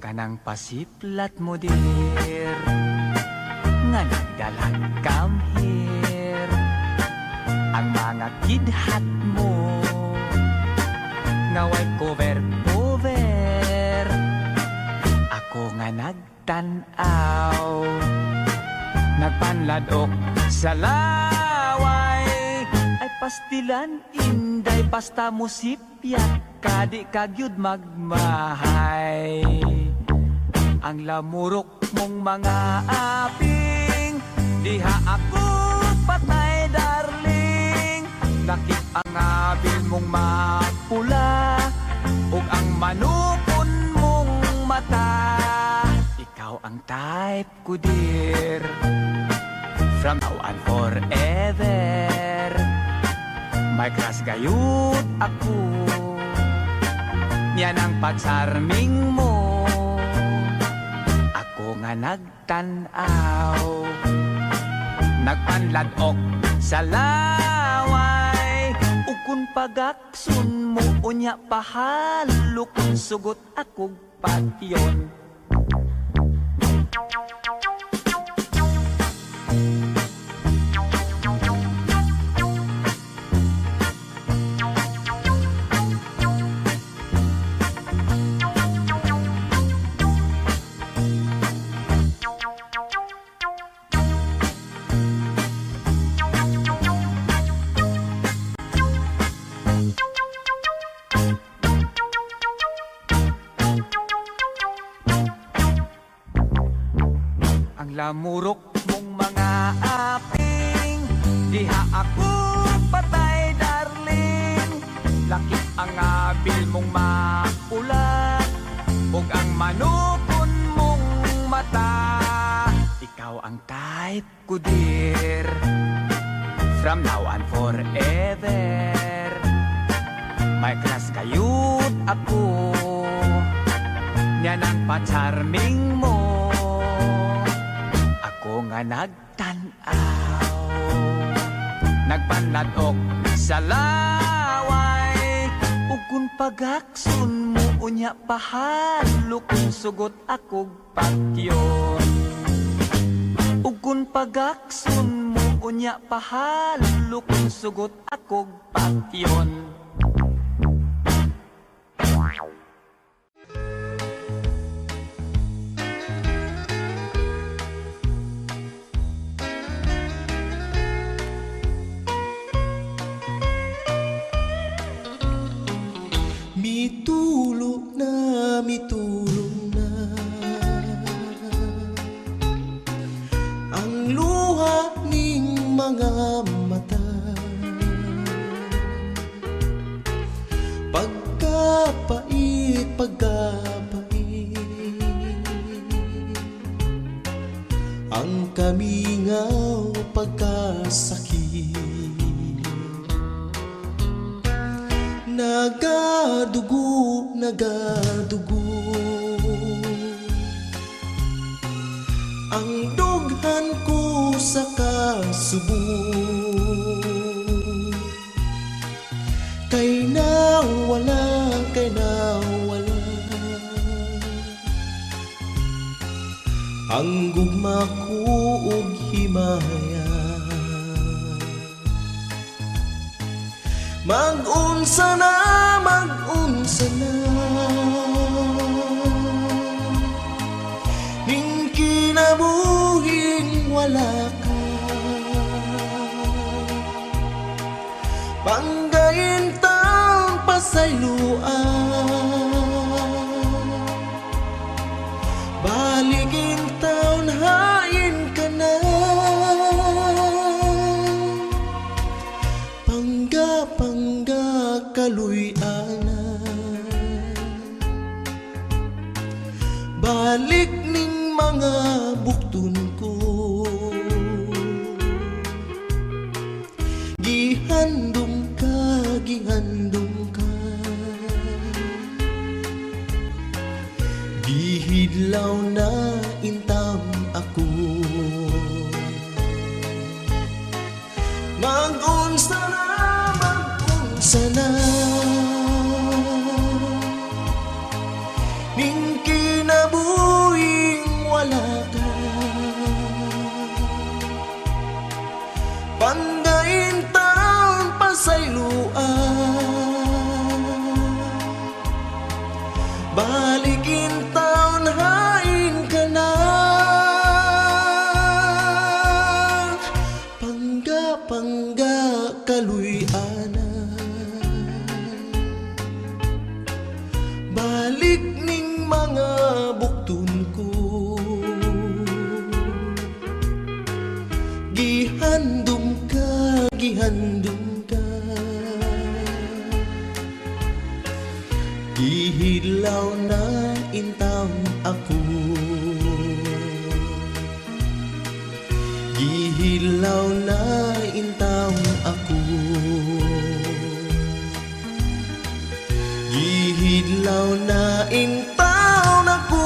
Kanang pasiplat mo dir nga nagdalag come here. Ang mga kidhat mo nga way cover. Ako nga nagtanaw, nagpanladok sa laway. Ay pastilan inday basta mo sipya, kadi kagyud magmahay. Ang lamurok mong mga aping, diha ako patay darling. Lakip ang abil mong mapula, ug ang manupon mong mata. Ikaw ang type ko dear, from now and forever. May crush gayud ako, yan ang pagsarming mo. Ako nga nagtanaw, nagpanladok sa laway. Ug kun pagaksun mo unya pahalok, sugot akog patyon. Lamurok mong mga aping, diha ako patay darling. Lakip ang abil mong mapula, ug ang manupon mong mata. Ikaw ang type ko dear, from now and forever. May crush kayud ako, yan ang pa-charming mo. Ako nga nagtanaw, nagpanladok sa laway. Ug kun pagaksun mo unya pahalok, sugot akog patyon. Ug kun pagaksun mo unya pahalok, sugot akog patyon. Mitulog na ang luha ning mga mata. Pagkapait, ang kamingaw pagkasakit. Nagadugo ang dughan ko sa kasubo. Kay nawala ang gugma ko ug himaya. Mag-unsa na ning kinabuhing wala ka. Panggayin taong pasayloan, baligin taon hain ka na. Pangga kaluy-ana, balik ning mga buktun ko. Gihandom ka gihidlaw na intam ako. Balikin taon hain ka na. Pangga kaluy ana. Balik ning mga buktun ko. Gihandom ka, gihandom ka. Gihilaw na intaw ako. Gihilaw na intaw ako. Gihilaw na intaw ako.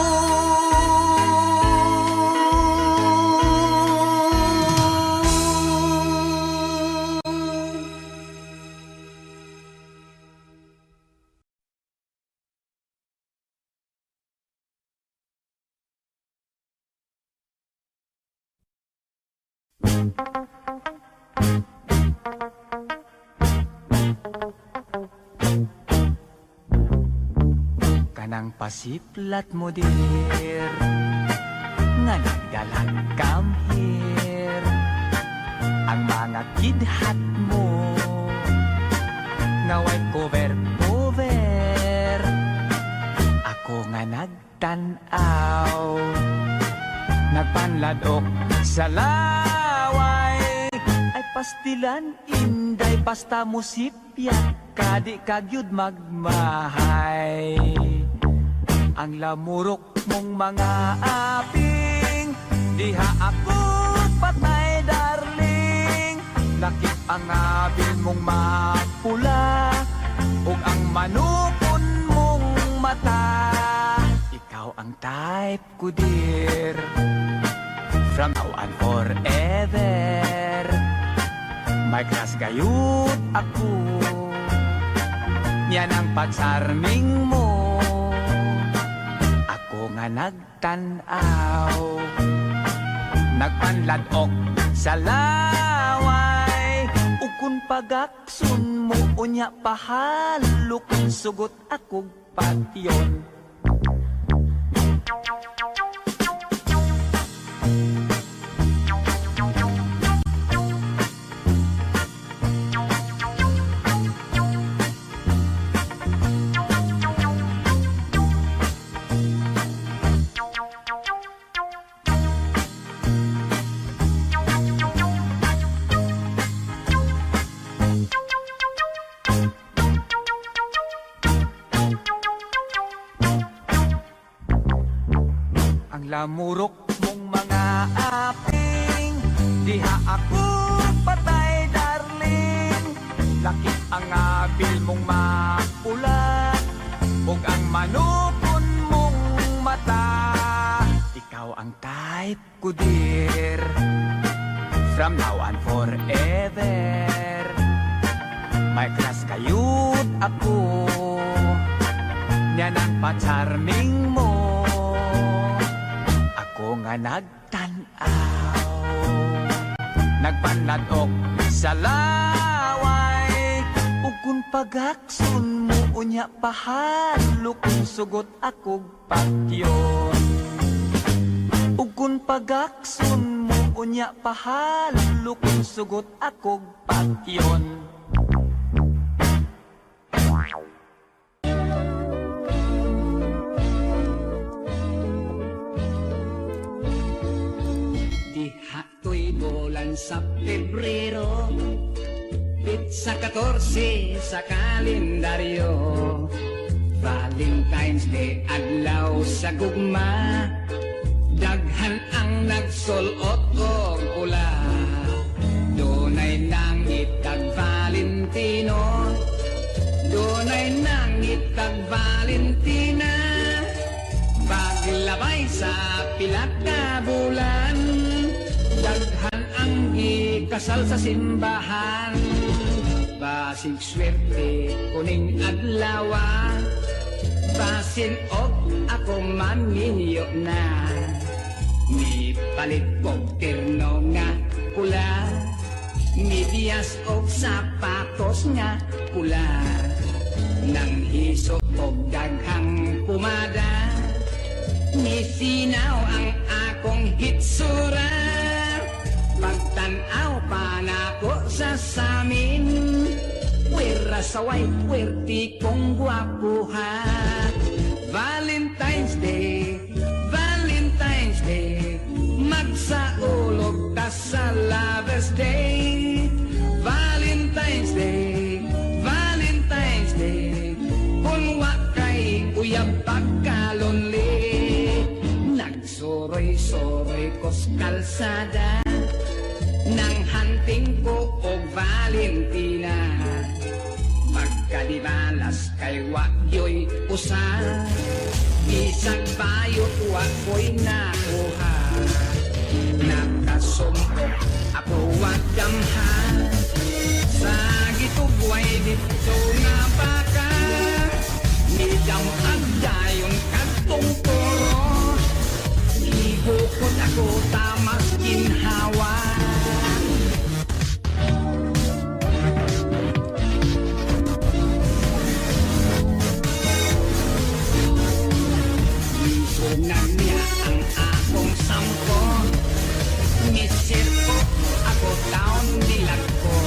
Kanang pasiplat mo dir nga nagdalag come here. Ang mga kidhat mo nga white cover. Ako nga nagtanaw, nagpanladok sa laway. Ay pastilan inday pasta mo sipya, kadi kagyud magmahay. Ang lamurok mong mga aping, diha ako patay darling. Lakip ang abil mong mapula, ug ang manupon mong mata. Ikaw ang type ko dear, from now on forever. May crush gayud ako, yan ang pagsarming mo. Ako nga nagtanaw, nagpanladok sa laway. Ug kun pagaksun mo unya pahalok, sugot akog patyon. Lamurok mong mga aping, diha ako patay darling. Lakip ang abil mong mapula, ug ang manupon mong mata. Ikaw ang type ko dear, from now on forever. May crush kayud ako, yan ang pa-charming mo. Ako nga nagtanaw, nagpanladok sa laway. Ug kun pagaksun mo unya pahalok, sugot akog patyon. Ug kun pagaksun mo unya pahalok, sugot akog patyon. Hato'y bulan sa Pebrero, Pizza 14 sa kalendaryo. Valentine's Day adlaw sa gugma, daghan ang nagsulot og pula. Dunay nangitag Valentino, dunay nangitag Valentina. Paglabay sa pilat ka bulan, daghan ang gikasal sa simbahan. Basig swerte kuning adlawa, basin og ako maninyo na. Ni palit og terno nga pula, medyas og sapatos nga pula. Nang hisot og daghang dumada Nisinaw ang akong hitsura Pagtanaw pa na ko sa samin Puwera saway, puwerti kong gwapuha Valentine's Day, Valentine's Day Magsaulog ta sa Lover's Day Valentine's Day, Valentine's Day Kung wakay uyab pagkalonli Nagsuroy-suroy ko's kalsada Nang hunting ko o Valentina Pagkadibalas kay wakyo'y usa Isang bayot wako'y nakuha Nakasumpok ako wagdamha Sa gitugway dito nga baka Nidam agdayon kadtong toro Ibukod ako tamas ginhawa Isunan niya ang akong sampo Misir ko ako taon nilag ko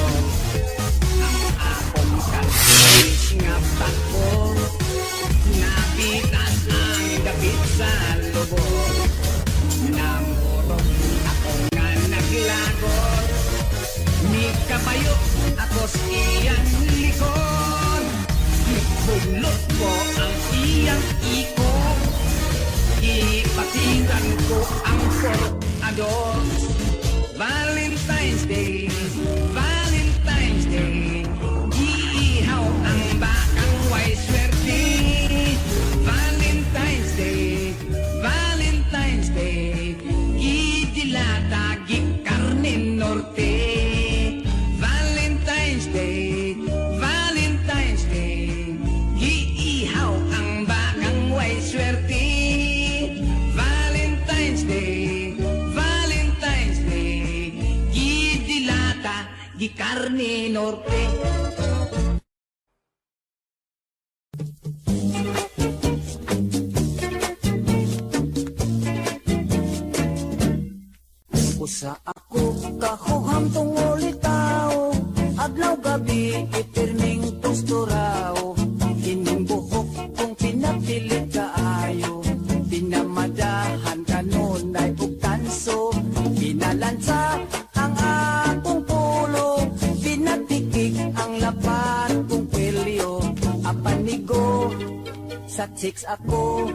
Ang akong kalis nga bako Nabitan ang dapit sa lubog Namurot ako nga naglagor Ni kabayo ako iyang likod Ibulot ko ang iyang ikot Ipatigan ko ang portador Valentine's Day, Valentine's Day Iihaw ang bakang way swerte Valentine's Day, Valentine's Day Gidilata, gikarne norte Valentine's Day, Valentine's Day Iihaw ang bakang way swerte Valentine's Day, Valentine's Day Gidilata, gikarne norte Usa ako kahuham tungol itaw Adlaw gabi ipirming posturaw Ining buhok kung pinapilit kaayo Pinamadahan kanunay ug tanso Pinalansa ang akong pulo Pinatikik ang lapat kong pilyo Apanigo sa chicks ako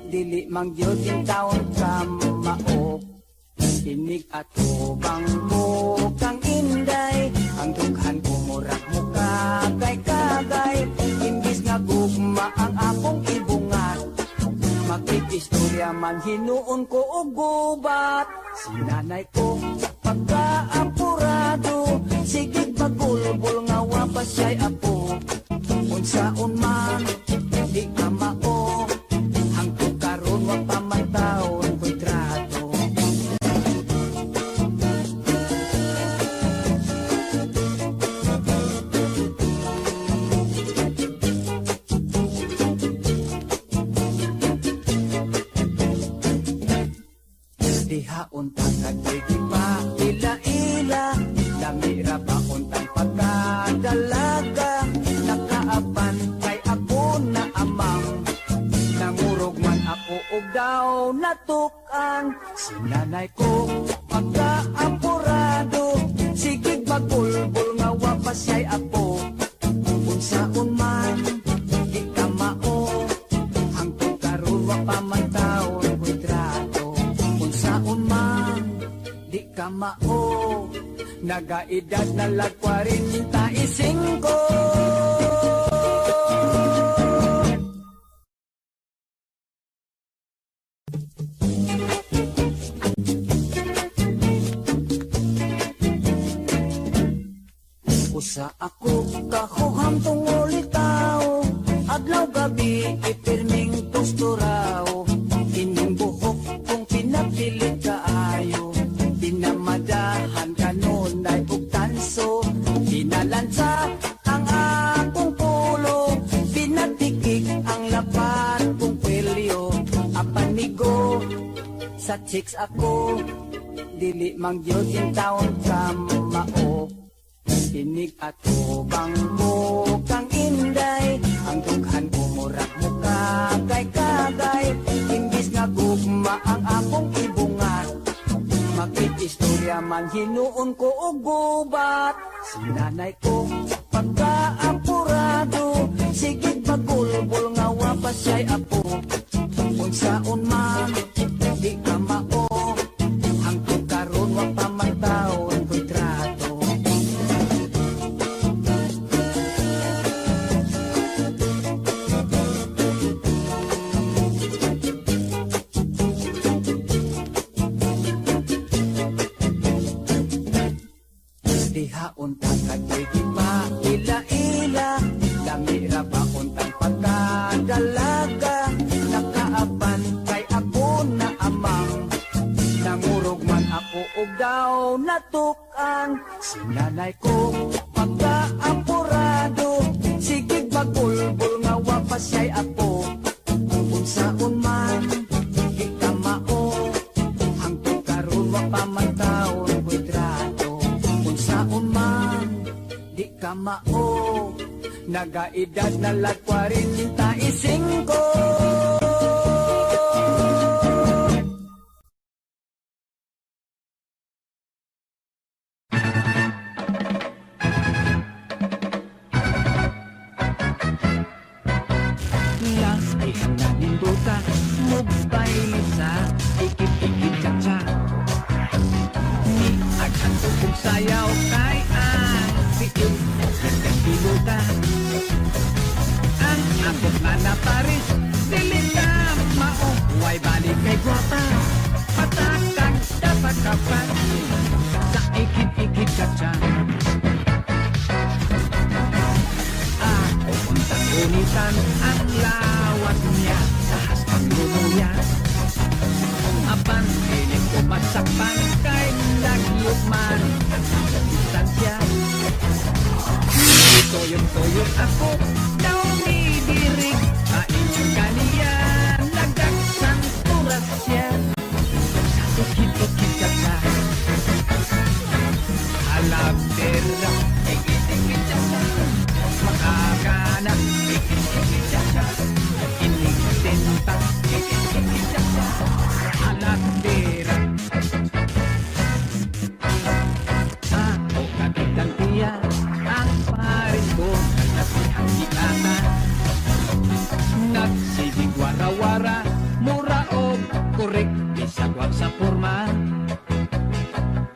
Dili mang gyud in taon ka maok Inig at ubang mo kang inday Ang dughan ko murak mo kagay-kagay Imbis nga gugma ang akong ibungat Magkikistorya man hinuon ko og gubat Sinanay ko pagkaapurado Sige bagulbol nga wapas siya'y apo Unsaon man di ka mao Hangtod karon wa pa man taon ko'y trato Diha untang nagdigi pa ila-ila Damira ba untang pagkadalaga Nakaapan kay ako na amang Nangurog man ako og daw natukan Sinanay ko pagkaapurado Sige bagulbol nga wapas siya'y apo Unsaon man di ka mao Hangtod karon wa pa man taon ko'y trato Unsaon man di ka mao Nagaedad na lag 45 Usa ako kahuham tungol itaw Adlaw gabi ipirming posturaw Ining buhok kung pinapilit kaayo Pinamadahan kanunay ug tanso Pinalansa ang akong pulo Pinatikik ang lapat kong ligo sa chicks ako, dili mang gyud in taon ka mao. Tinig ato bang mo kang inday, ang dughan ko murag mo kagay-kagay. Imbis nga gugma ang akong ibungat, makikistorya man hinuon ko og gubat. Si nanay ko pagkaapurado, sige pagulbol nga wapas siya'y apo. Unsaon man di ka mao, hangtod karon wa pa man taon ko'y trato. Diha untang kadoy di pa ila-ila, lamira pa untang pagkadalaga. Nakaaban kay ako na amang, nangurog man ako og daw natukan. Si nanay ko pagkaapurado, sige bagulbol nga wapas siya'y apo. Unsaon man di ka mao, hangtod karon wa pa man taon ko'y trato. Unsaon man di ka mao, nagaedad na lag 45. Las ay naninduta, mobile sa ikip-ikip cha-cha. Ni agkanto kong sayaw kay ang tiil, nagkakiluta. Ang abot na na Paris, dilita mao, way balik kay gwapa. Patakang dapat kapan, sa ikip-ikip cha-cha. Untang unitan ang lawat niya, tahas ang lumuya. Apan, piling ko magsakpan kay lagyot man ang distansya. Toyot-toyot ako, daw midirig, kainyo kaniya, nagdagsan turas siya. Ikit-ikit ka siya, halabera, ikit-ikit ka siya. Makakana, ikit-ikit-cha-cha. Inig-tenta, ikit-ikit-cha-cha. Alatera. Ako kapitan tiya, ang parin ko, naglasihang ikata. Nagsigig wara-wara, mura o korek, bisagwag sa forma.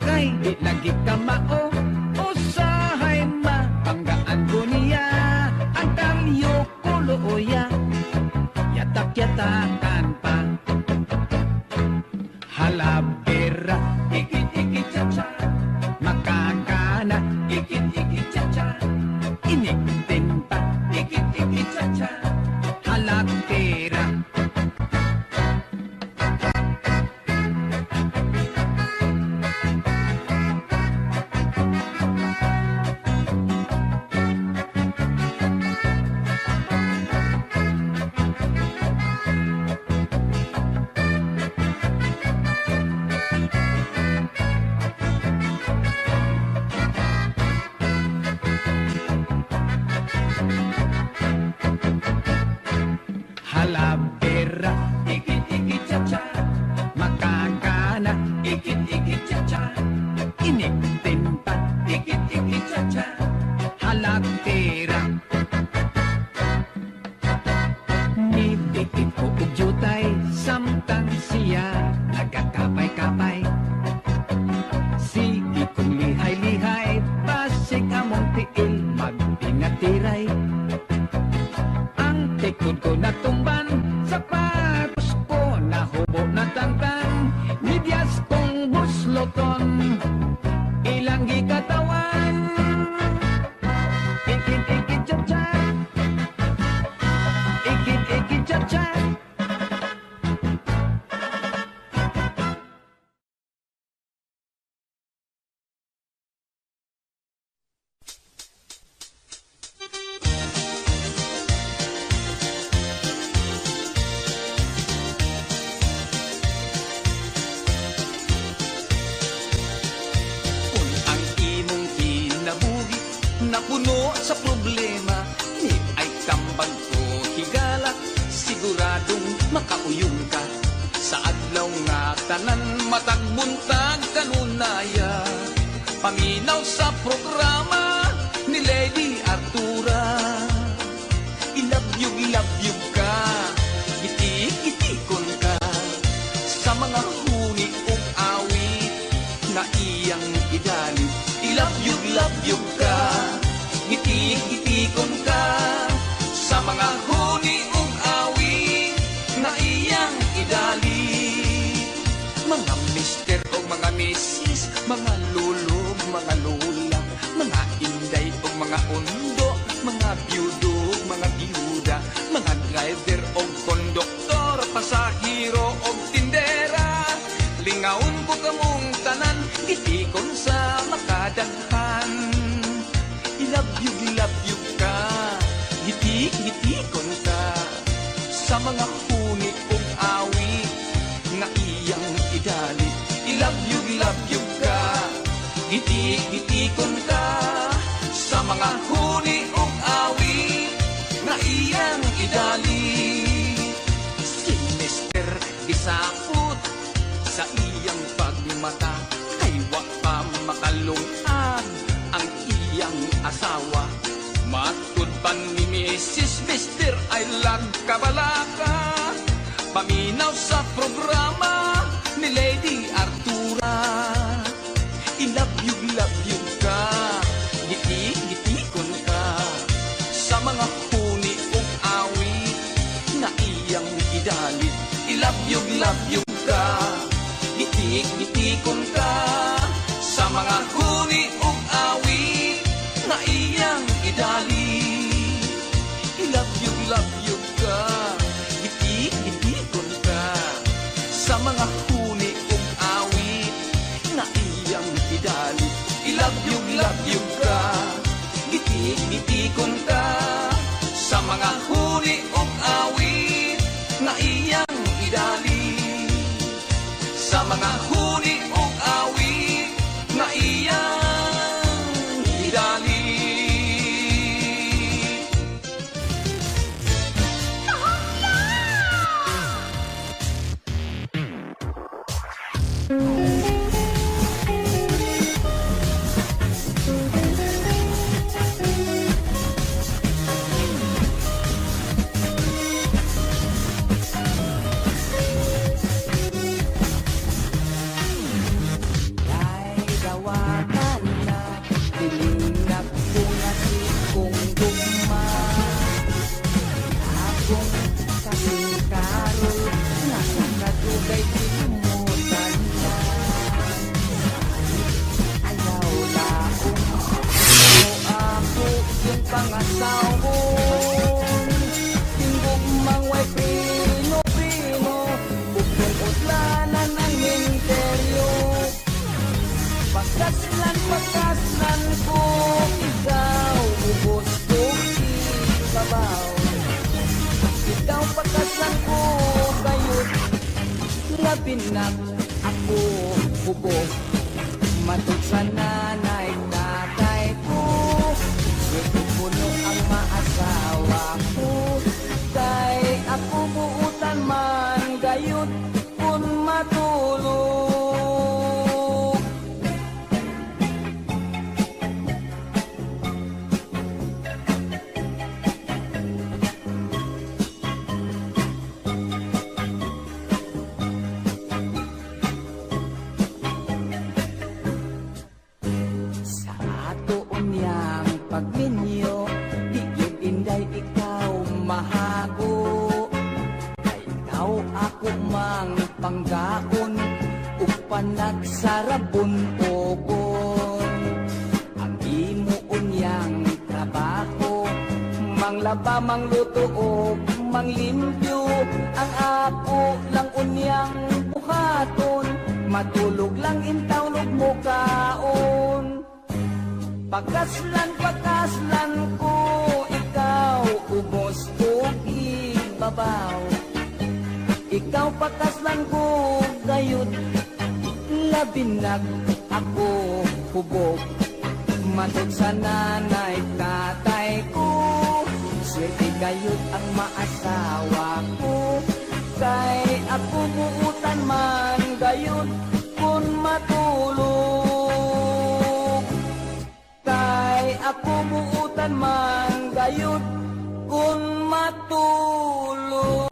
Kay di lagi ka mao, usahay ma, banggaan ko niya, ang kalyo kuloya, yatak-yatakan pa. Halabera, ikit-ikit-cha-cha, makakana, ikit-ikit-cha-cha, inig-tinta, ikit-ikit-cha-cha, halabera. Halabera, ikit-ikit-cha-cha, makakana, ikit-ikit-cha-cha, inig-tinta, ikit-ikit-cha-cha, halabera. Nibigit ko og jutay, samtang siya nagkakapay-kapay. Sige kong lihay-lihay, basig among tiil, magpingatiray. Ang tikod ko natumban, sapatos ko nahubo na tangtang, midyas kong busloton, ilang gikatawan. Ikit-ikit-cha-cha, ikit-ikit-cha-cha. makauyon ka sa adlaw nga tanan matag buntag kanunaya. Paminaw sa programa ni Lady Artura. Ilabyog ka, gitik-gitikon ka sa mga huni ug awit na iyang idali. Ilabyog ka, gitik-gitikon ka sa mga huni ug awit na iyang idali. Mga mister o mga misis, mga lolo, mga lola, mga inday o mga undo, mga byudo, mga byuda, mga driver o konduktor, pasahero o tindera. Lingaon ko kamong tanan, gitikon sa makadaghan. Ilabyog ka, gitik-gitikon ka sa mga huni ug awit na iyang idali. Ilabyog ka, gitik-gitikon ka sa mga huni ug awit na iyang idali. Si Mr. Gisapot sa iyang pagmata ay wa pa makalungag ang iyang asawa. Matud pa ni Mrs. Mr. ay lagkabalaka. Paminaw sa programa ni Lady Artura. Ilabyog ka, gitik-gitikon ka sa mga huni ug awit na iyang idali. Ilabyog ka, gitik-gitikon ka sa mga huni ug awit na iyang idali. Ilabyog ka, gitik-gitikon ka sa mga huni ug awit na iyang idali. Ilabyog ka, gitik-gitikon ka sa mga huni ug awit na iyang idali. Sa mga huni ug awit na iyang idali. Ay gawakan na, tiningap ko na si kong gugma. Akong kasing karol, nasa kadugay kilimutan na. Ayaw laong, mo ako yung pangasawon. Tinggog mangway pino-pino, bukong utlanan ang interior. Pagkaslan ko, ikaw ubos ko ibabaw. Ikaw pagkaslan ko, kayo't labinag ako hubog. Matod sa nanay, tatay ko, swerte puno ang maasawa ko. Kay ako buutan man, gayo't kun matulog. Sa ato unyang pagminyo, di yun inday ikaw mahago. Kay ikaw ako mang panggaon, upanag sarabon ogon. Ang imo unyang trabaho, manglaba, mangluto o manglimpyo. Ang ako lang unyang buhaton, matulog lang intawlog mo kaon. Pagkaslan ko, ikaw ubos ko ibabaw. Ikaw pagkaslan ko, gayud labinag ako hubog. Matod sa nanay, tatay ko, swerte gayud ang maasawa ko. kay ako buutan man gayon kun matulog. Kay ako buutan man gayon kun matulog.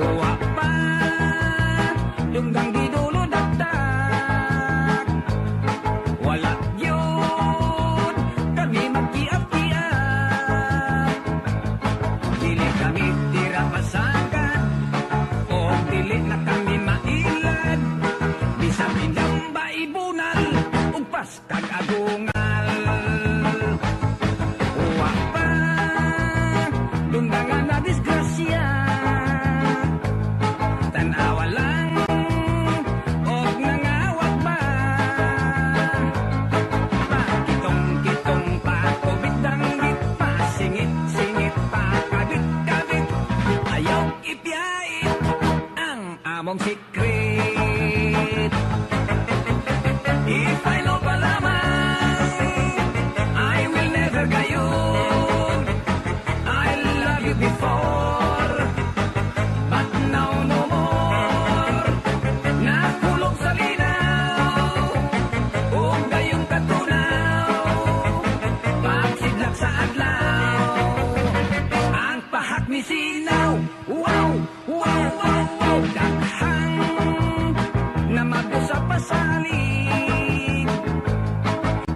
Wa pa dunggang di dulo dakdak. Wala yun kami magkiap-kiap. Dili kami tira pasagan o dili na kami mailad. Bisag indang baibunal ugpas kag agungal. Wa pa dundangan na disgrasya. Tanawa lang og nangawag ba. Pakitong-kitong pa kubit-danggit pa. Singit-singit pa kabit-kabit. Ayaw ipiyait ang among secret. If I know pa lamang I will never gayon. I love you before but now no more. Nakulog sa linaw ug gayong katunaw. Pagsidlak sa adlaw ang pahak ni sinaw. Wow, wow, wow, wow. Daghang na mag-usa pa salig.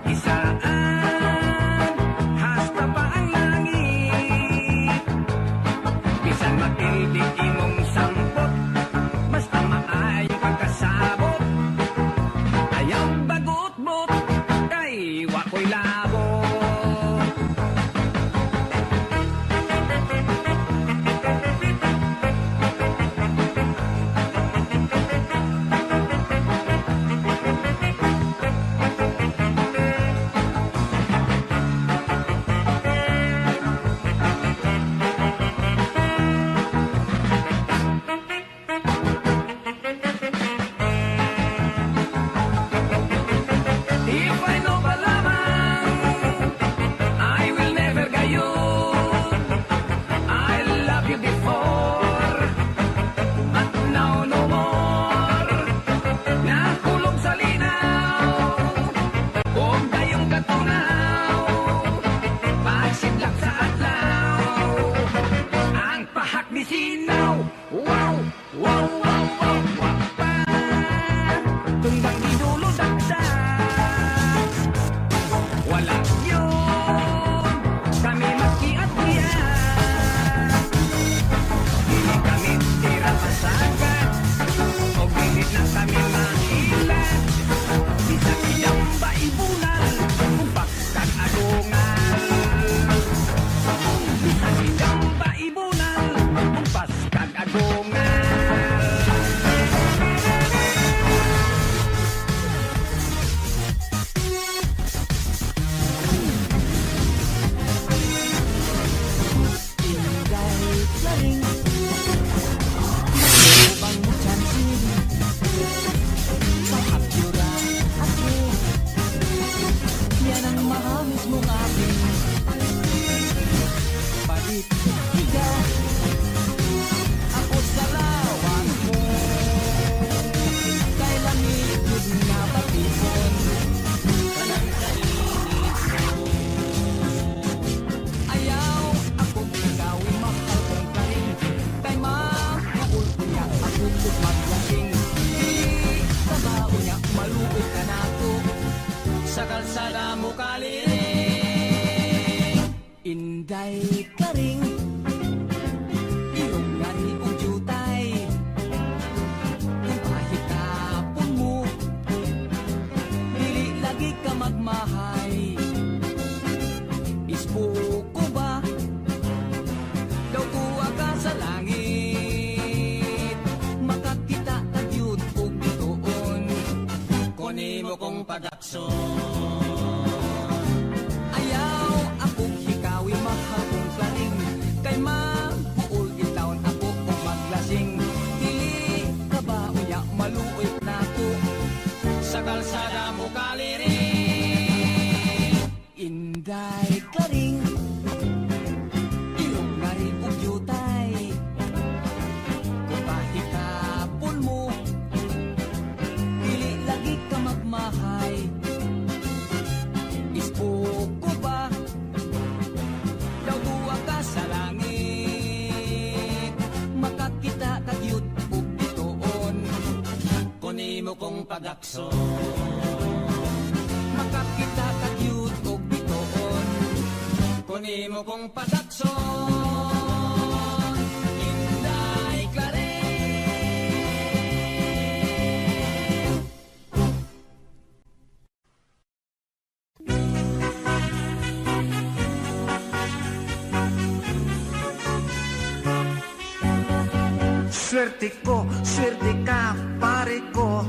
Isaan hasta pa ang langit. Bisan matildig imong sampot, basta maayong pagkasabot. Ayaw bagot-bot, kay wako'y labot. If I know pa lamang I will never gayon. I love you before but now no more. Nakulog sa linaw ug gayong katunaw. Pagsidlak sa adlaw ang pahak ni sinaw. Wow, wow, wow, wow. Wa pa tumbang di dulo dakdak. Wala yun kami magkiat-kiat. Dili kami tira pasagan o dili na kami mahilan. Bisag iyang baibunal kung pagkag agungal. Bisag iyang baibunal kung pagkag agungal. Inday Karing Matubang chansin Pahakyura ako Yan ang mahamis mong aking Palit higa Ako sa lawang mo Kay langit yun na patipon Kanang kainit mo Ayaw akong igawin mahal kong karing Kay makuul ko niya akong maglasing Di kabao niya malugod ka na ako Sa kalsada mo kaliring Inday Karing Inday klaring ilong nga rin ug yutay kupahitapon mo dili lagi ka magmahay ispuko ba daw duwa ka sa langit makakita ka cute ug bituon kunimo kong pagakson makakita ka cute ug bituon kunimo kong pagakson Inday Claret. Swerte ko, swerte ka, pare ko.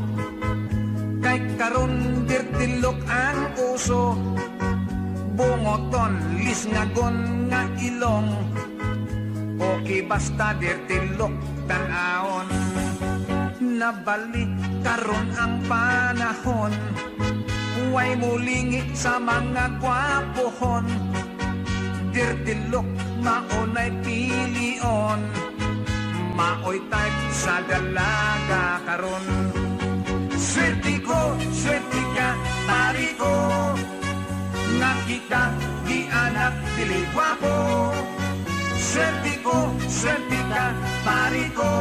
Kay karon dirtilok ang uso. Bungoton, lisngagon nga ilong. Okay basta dirtilok tanaon. Nabalik karon ang panahon. Huway mulingit sa mga gwapohon. Dirtilok maunay pilion. Maoy type sa dalaga karon. Swerte ko, swerte ka, pari ko. Nga kita, di anak, dili gwapo. Swerte ko, swerte ka, pari ko.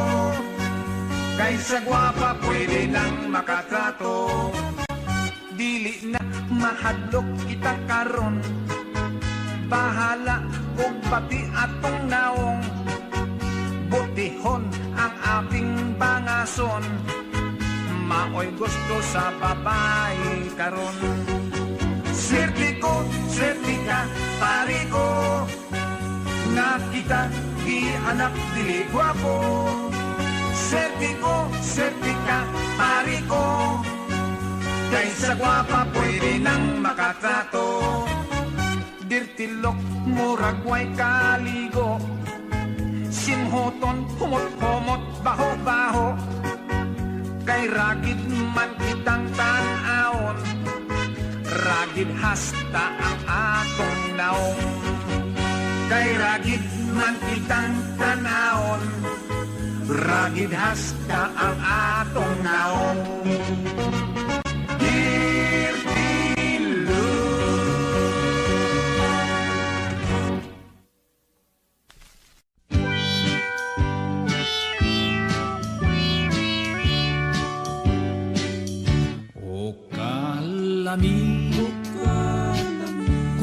Kaysa gwapa, pwede nang makatrato. Dili na mahadlok kita karon. Bahala kung pati atong naong. Butihon ang aking bangason. Maoy gusto sa babae karon. Swerte ko, swerte ka, pari ko. Nga kita, di anak, dili gwapo. Swerte ko, swerte ka, pari ko. Kaysa gwapa, pwede nang makatrato. Dirtilok, muragway kaligo. Simhoton, humot-humot, baho-baho. Kay ragid man kitang tanaon. Ragid hasta ang atong naong. Kay ragid man kitang tanaon. Ragid hasta ang atong naong.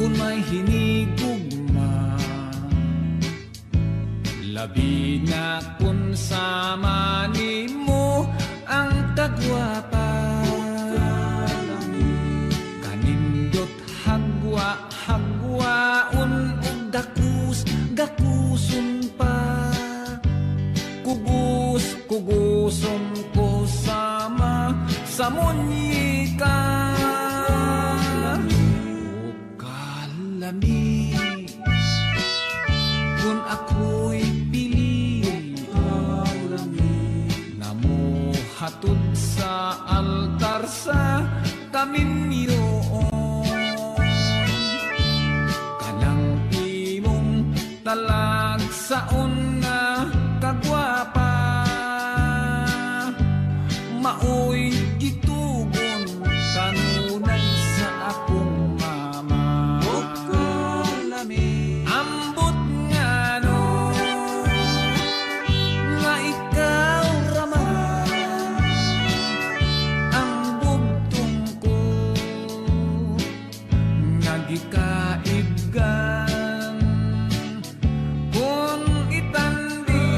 Kung may hinigugma labi na kung sama ni mo ang tagwapa kanindot hagwaon ug gakuson pa kuguson ko sama sa munyika kung ako'y pili namo hatod sa altar sa kaminyoon kanang imong talagsaon na kagwapa maoy gitugon kanunay sa akong ambot nga no nga ikaw raman ang bugtong ko nga gikaibgan kung itandi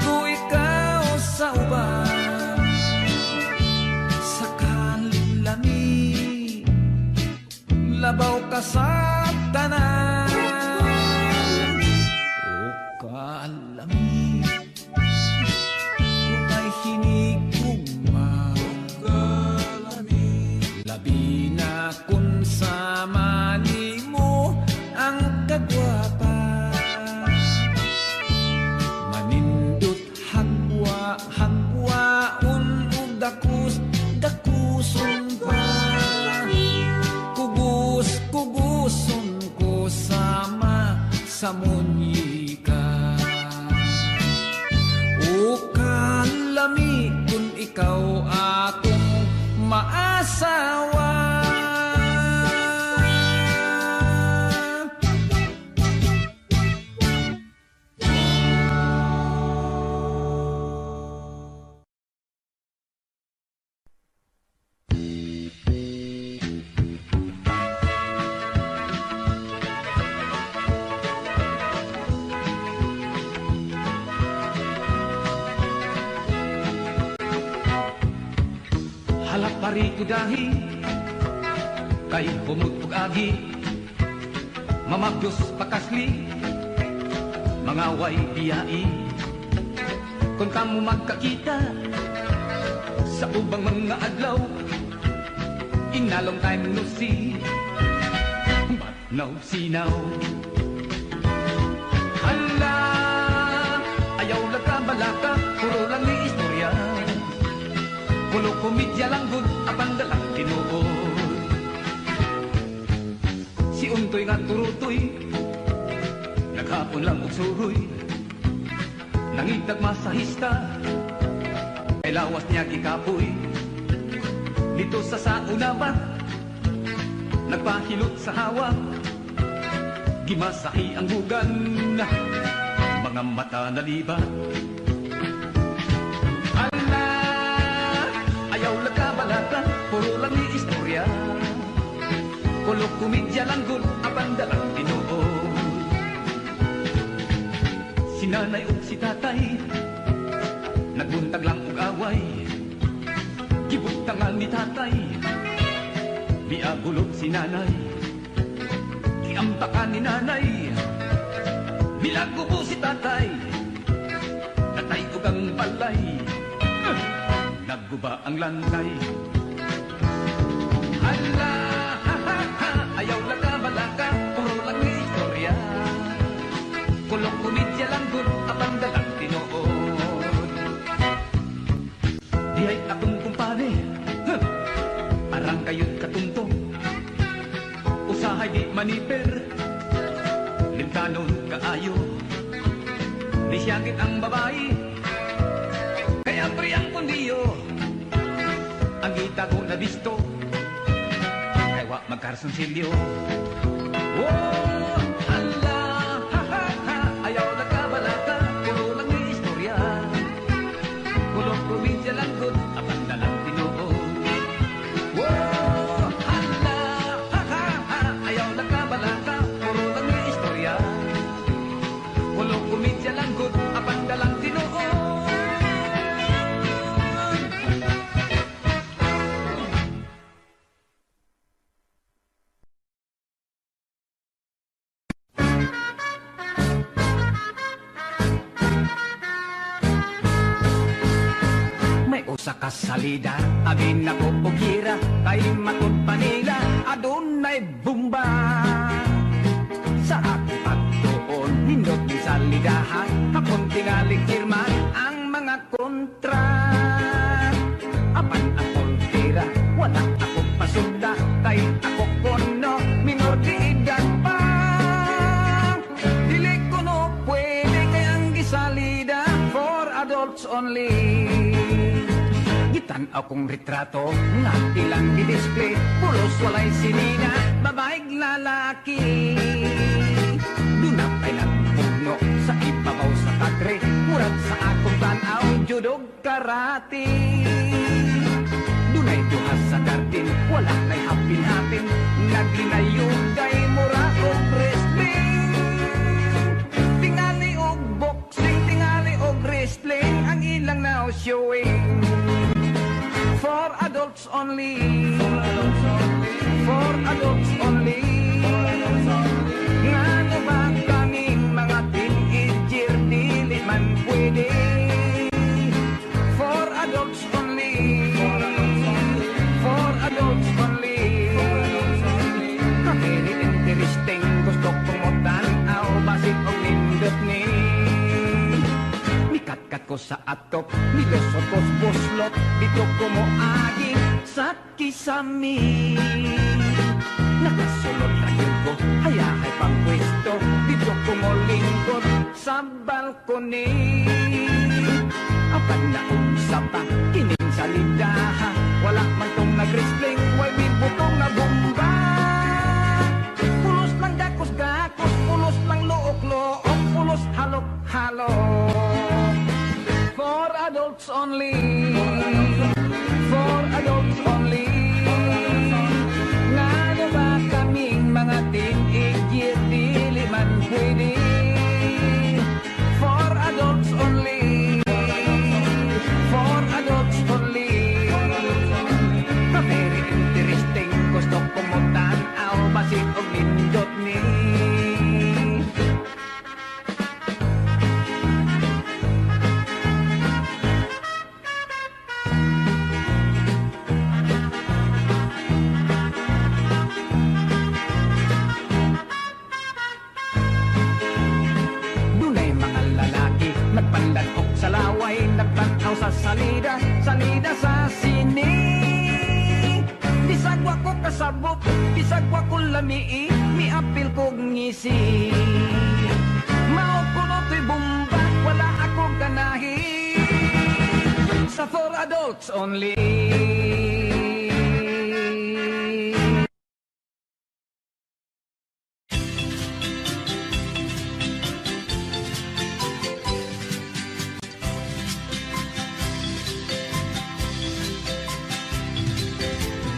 ko ikaw sa uban sa kalami labaw ka sa tanan o kaalami kung ay hinigugma labi na kung sama ni mo ang kagwapa manindot hagwaon ug dakuson pa kugo Ari kudahi kay humot ug agi, mamabyos pakasli, mga way biyai. Kung kamo magkakita sa ubang mga adlaw, in a long time no see, but no see now. Hala, ayaw lagkabalaka, puro lang ni istorya. Kulo komedya lang gud, apan dalang tinuod. Si Untoy nga turutoy, naghapon lang og suroy, nangitag masahista, kay lawas niya gikapoy. Dito sa sauna ba, nagpahilot sa hawak, gimasahi ang bugan, mga mata nalibat. Ala, ayaw lagkabalaka, puro lang ni istorya. Kulog komedya lang gud, apan dalang tinuod. Si nanay ug si tatay, nagbuntag lang og away, gibuntangan ni tatay, miagulog si nanay, giamtakan ni nanay, bilago po si tatay, tatay ug ang balay, nagguba ang langkay. Hala, ha ha ha, ayaw lagkabalaka, puro lang ni istorya. Kulog komedya lang gud, apan dalang tinuod. Dihay akong kumpare, arang kayo't katuntong, usahay di maniper, limtanon kaayo, nisyagit ang babae, kaya priyang kundiyo, ang kita ko na bisto, kay wa magkarsunsilyo. Oh, hala, ha ha ha, ayaw lagkabalaka, puro lang ni istorya. Kulog komedya lang gud, apan dalang tinuod. Oh, hala, ha ha ha, ayaw lagkabalaka, puro lang ni istorya. Kulog komedya lang gud, apan dalang tinuod. May usa ka salida, abin na ko ugira, kay matod panila, adunay bumba. Sa aking pagtuon, nindot ni salidahan, akong tingaling firma ang mga kontra. Apan akong tira, wala akong pasunda, kay ako kono, minor di edad pa. Dili ko no pwede, kay ang gisalida, for adults only. Gitan akong retrato, nga ilang di-display, pulos walay sinina, babaeng lalaki. Dunapay lang puno sa ibabaw sa kadre, murag sa akong tanaw, judog karate. Dunay duha sa garden, wala na'y hapin-hapin, naglinayog kay mura og wrestling. Tingali og boxing, tingali og wrestling, ang ilang now showing. For adults only. For adults only. Ngano ba kaming mga teenager, dili man pwede. For adults only. For adults only. Very interesting, gusto kong mutanaw, basit og nindot ni. Mikat-kat ko sa atop, nilusot ko sa buslot, dito ko mo aging sa kisami. Nakasulot na yun ko, hayahay pang pwesto, dito ko mo lingkod sa balkoni. Apan na umsa pa, kining salidaha, wala man tong nag-wrestling, way bibutong na bomba. Pulos lang gakos-gakos, pulos lang look-look, pulos halok-halok. For adults only. For adults only. Ngano ba kaming mga teenager, dili man pwede. For adults only. For adults only. salida, salida sa sini. Bisag wa ko kasabot, bisag wa ko lamii, miapil ko ngisi. Mao kuno to'y bomba, wala akong ganahi. Sa for adults only.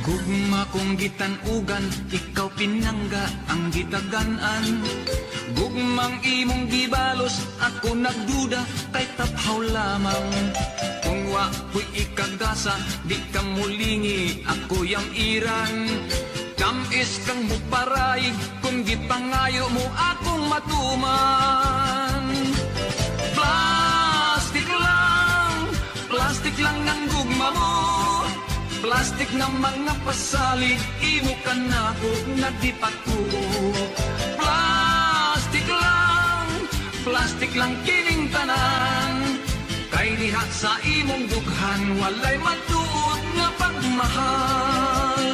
Gugma kong gitanugan, ikaw pinangga ang gitaganan. Gugmang imong gibalos, ako nagduda, kay taphaw lamang. Kung wa ko'y ikagasa, di ka mulingi, ako yang iran. Tamis kang muparaig, kung gipangayo mo akong matuman. Plastic lang ang gugma mo. Plastic na mga pasalig, imo ka na ko nagdipatuo. Plastic lang kining tanan. Kay diha sa imong dughan, walay matuod nga pagmahal.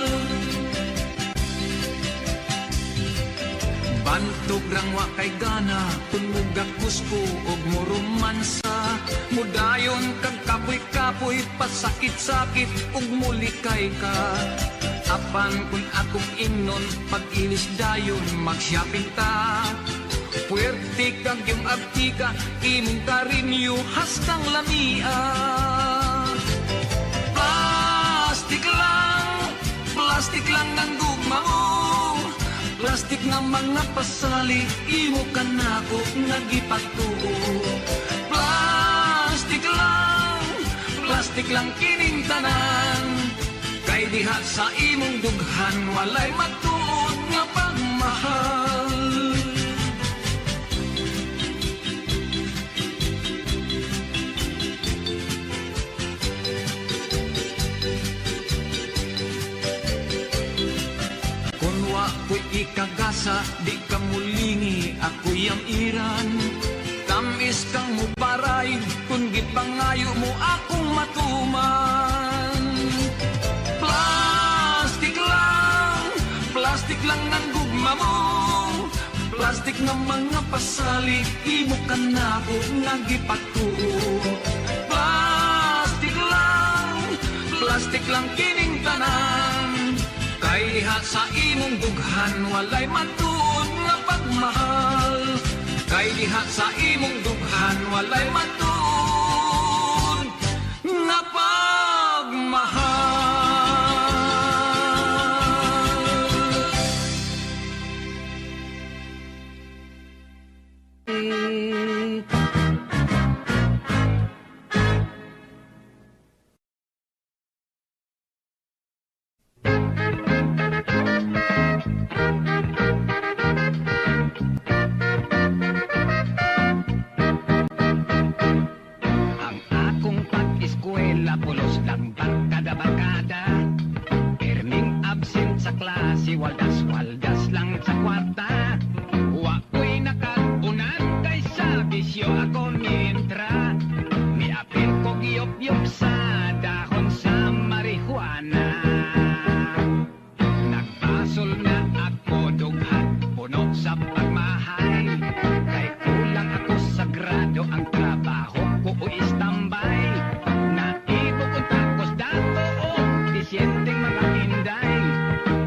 Bantog rang wa kay gana, tunugag gusto og mo romansa. Mudayon kag kapoy-kapoy, pasakit-sakit ug mulikay ka. Apan kun akong ingnon, pag-ilis dayon mag-shopping ta. Puwerte kag yung abtika, imong karinyo hastang lamia. Plastic lang ang gugma mo. Plastic na mga pasali, imo ka na ko nagipatuo. Plastic lang kining tanan. Kay diha sa imong dughan, walay matuod nga pagmahal. Ako'y ikagasa, di ka mulingi, ako'y ang iran. Tamis kang muparay, kung gipangayo mo akong matuman. Plastic lang ang gugma mo. Plastic na mga pasali, imo ka na ko nagipatuo. Plastic lang kining tanan. Kay diha sa imong dughan, walay matuod nga pagmahal. Kay diha sa imong dughan, walay matuod nga pagmahal. Waldas lang sa kwarta. Wako'y nakaunan kay sa bisyo ako mintra. Miapil ko giyop-yop sa dahon sa marihuana. Nagpasol na ako dughat, puno sa pagmahal. Kay kulang ako sa grado, ang trabaho ko o istambay. Naibog ang takos dato o disyenteng mga hinday.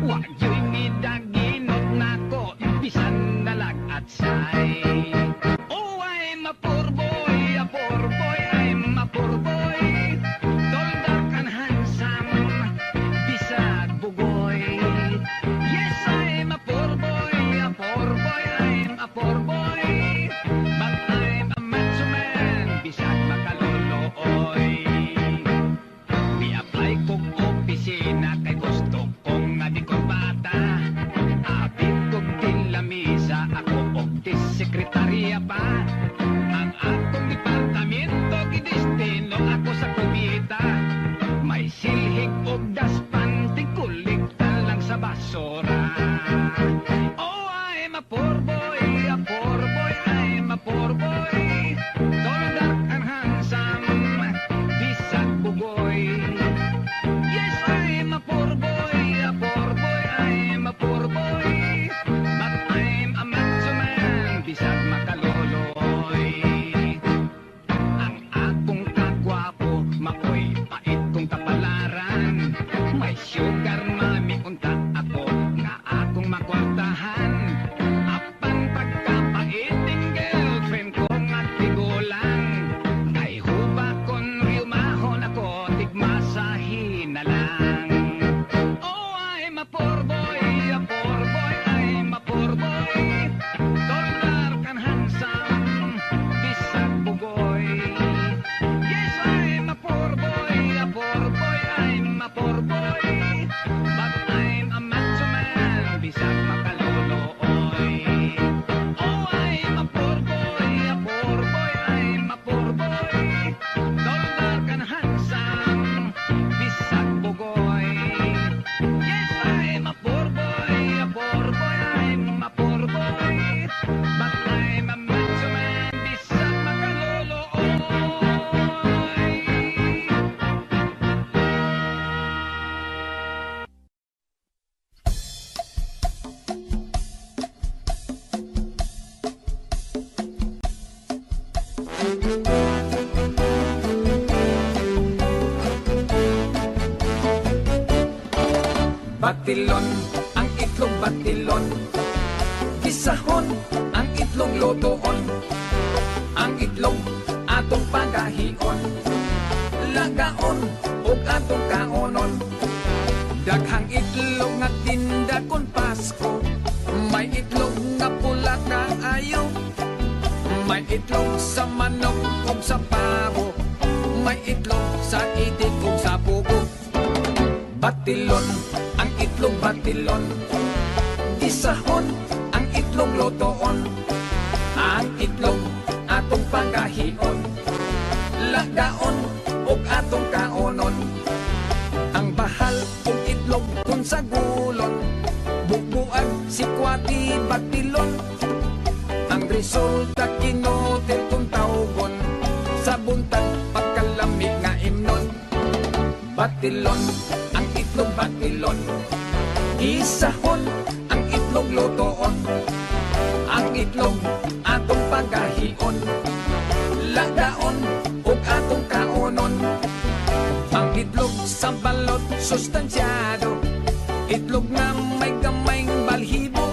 Wa'yo'y midaginot nako, bisan nalag at say. Oh, I'm a poor boy, I'm a poor boy. Tall, dark, and handsome, bisag bugoy. Yes, I'm a poor boy, I'm a poor boy. But I'm a macho man, bisag makalolooy. Mi-apply kong opisina kay gusto kong adikong bata. Abit kong tilamisa, ako og sekretarya pa. Ang akong departamento, gidestino ako sa kumita. May silhig og daspan, tingkulikta lang sa basura. Oh, I'm a poor boy, I'm a poor boy. Tall, dark, and handsome, bisag Batilon, ang itlog batilon. Gisahon, ang itlog lotoon. Ang itlog atong pagahion. Lagaon, ug atong kaonon. Daghang itlog nga tinda kon Pasko. May itlog nga pula kaayo. May itlog sa manok ug sa pabo. May itlog sa itik ug sa bugo. Batilon, ang itlog batilon. Isahon, ang itlog lotoon. Ang itlog atong pagahion. Lagaon ug atong kaonon. Ang bahal ug itlog kun sa gulon. Bubuan si kwati batilon. Ang resulta kinotel kung tawgon. Sa buntag pagkalami nga imnon. Batilon, ang itlog batilon. Isahon, ang itlog lotoon. Ang itlog atong pagahion. Lagaon ug atong kaonon. Ang itlog sa balot sustansyado. Itlog nga may gamayng balhibo.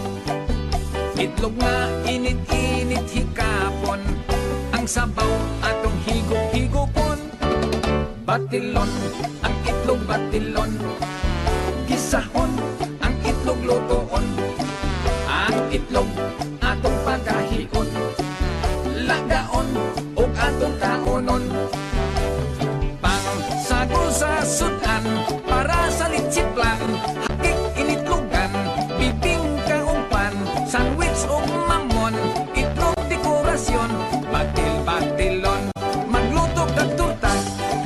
Itlog nga init-init hikapon. Ang sabaw atong higop-higopon. Batilon, ang itlog batilon. Gisahon, ang itlog lotoon. Ang itlog atong pagahion. Lagaon ug atong kaonon. Pang sagol sa sudan para sa litsiplan. Hakik initlogan, bibing kaumpan. Sandwich o mamon, itlog dekorasyon. Batil-batilon, magluto kag turta.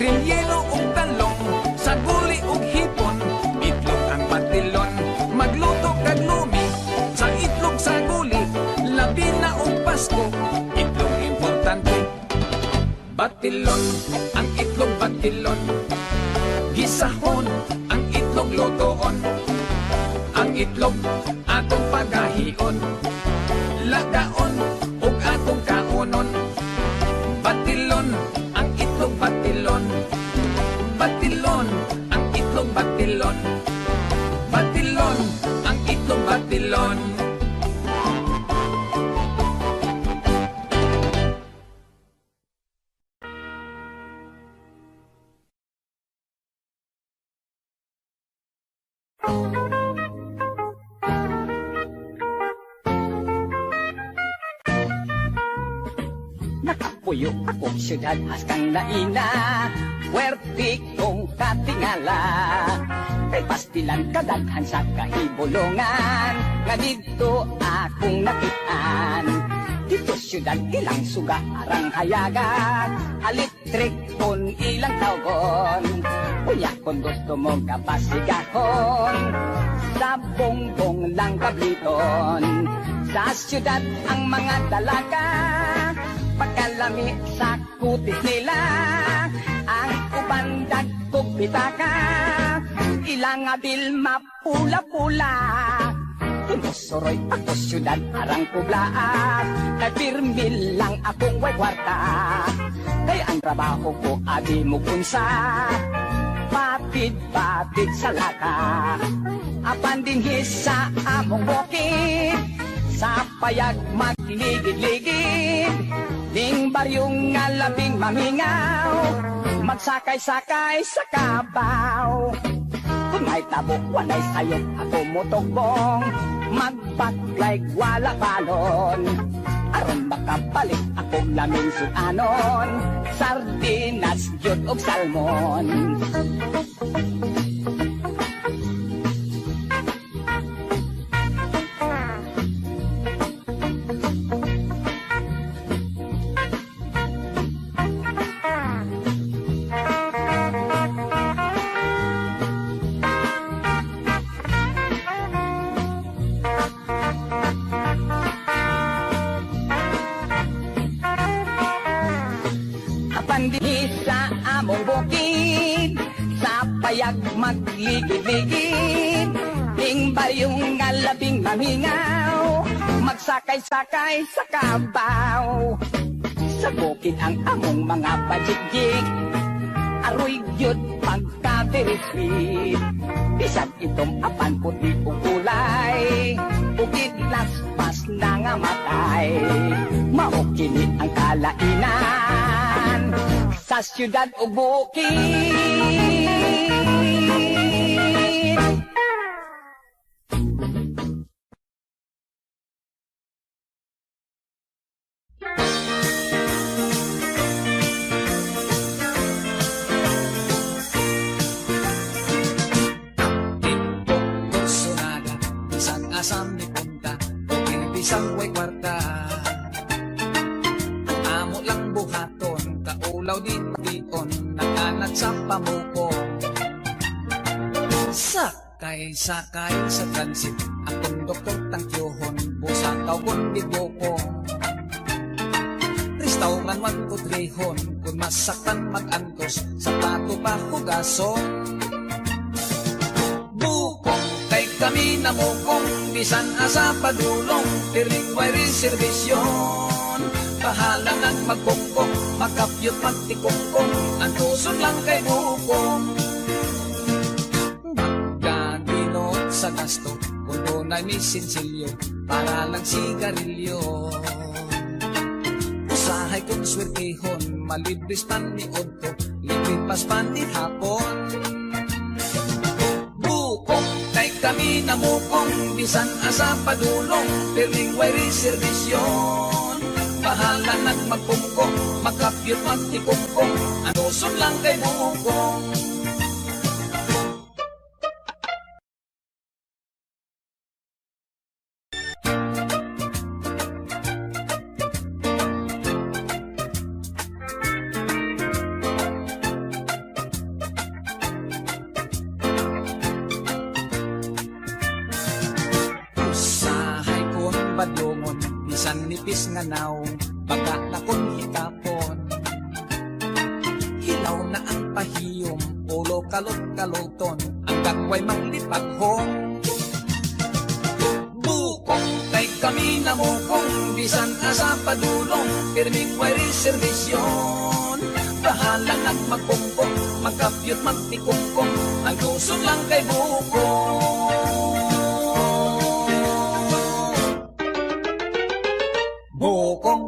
Relleno o talong, saguli o hipon. Itlog ang batilon, magluto kag lumi. Sa itlog saguli, labi na o Pasko. Itlog importante. Batilon, ang itlog batilon. Gisahon, ang itlog lotoon. Ang itlog atong pagahion. Lagaon ug atong kaonon. Batilon, ang itlog batilon. Batilon, ang itlog batilon. Batilon, ang itlog batilon. Nakapuyo akong syudad haskang naina. Puerte kong katingala. Kay pastilan kadaghan sa kahibulungan. Nga dito akong nakitaan. Dito syudad ilang suga arang hayagat. Alitrik kon ilang tawgon. Unya kon gusto mong kapasigahon. Sa bongbong lang kabliton. Sa syudad ang mga dalaga. Pagkalami sa kutis nila. Ang uban dagkog pitaka. Ilang abil mapula-pula. Inusuroy ako syudad arang kublaat. Kay pirmil lang akong way kwarta. Kay ang trabaho ko abi mo kunsa. Patid-patid sa laka. Apan dinhi sa among bukid. Sa payag magligid-ligid. Ding baryong nga labing mamingaw. Magsakay-sakay sa kabaw. Kung may tabo, walay sayop ako motogbong. Magbaglay wala balon. Aron makabalik akong laming suanon. Sardinas, yun og salmon. Dihi sa among bukid, sa payag magligid-ligid. Ding baryong nga labing mamingaw, magsakay-sakay sa kabaw. Sa bukid ang among mga pajigyig, aroy gyud pagka-very sweet. Bisan itong apan puti o kulay, ukidlas pas na nga matay. Maokini ang kalainan sa syudad o bukid. Sonada, isang asam ni punta, bisang way kwarta. Ang amo lang buhaton, kaulaw dition, nakanat sa pamuko. Sakay sa transit, ang konduktor tangkyohon, busa tawgon di boko. Restauran man kutrehon, kung masaktan mag-antos, sa plato pa hugason. Bukong kay kami na mukong, bisan asa padulong, piring way reservasyon. Bahala nang magkongkong, magkapyot magtikongkong, ang tuson lang kay bukong. Magkaginot sa gasto, kung doon ni sinsilyo, para lang sigarilyo. Usahay kong swertehon, malibris pan ni Odto, libre pas pan ni hapon. Kami na mukong, bisan asa padulong, piring way reservasyon. Bahala nang magpungkong, magkapyot magtikongkong, ano son lang kay bukong. Badungon, bisan nipis nga naong, baga na kong hitapon. Hilaw na ang pahiyom, ulo kalot-kaloton, ang gagway manglipaghong. Bukong kay kami na mukong, bisan asa padulong, pirming way reservasyon. Bahala nang magpungkong, magkapyot magtikongkong, ang lusot lang kay bukong. Bukong.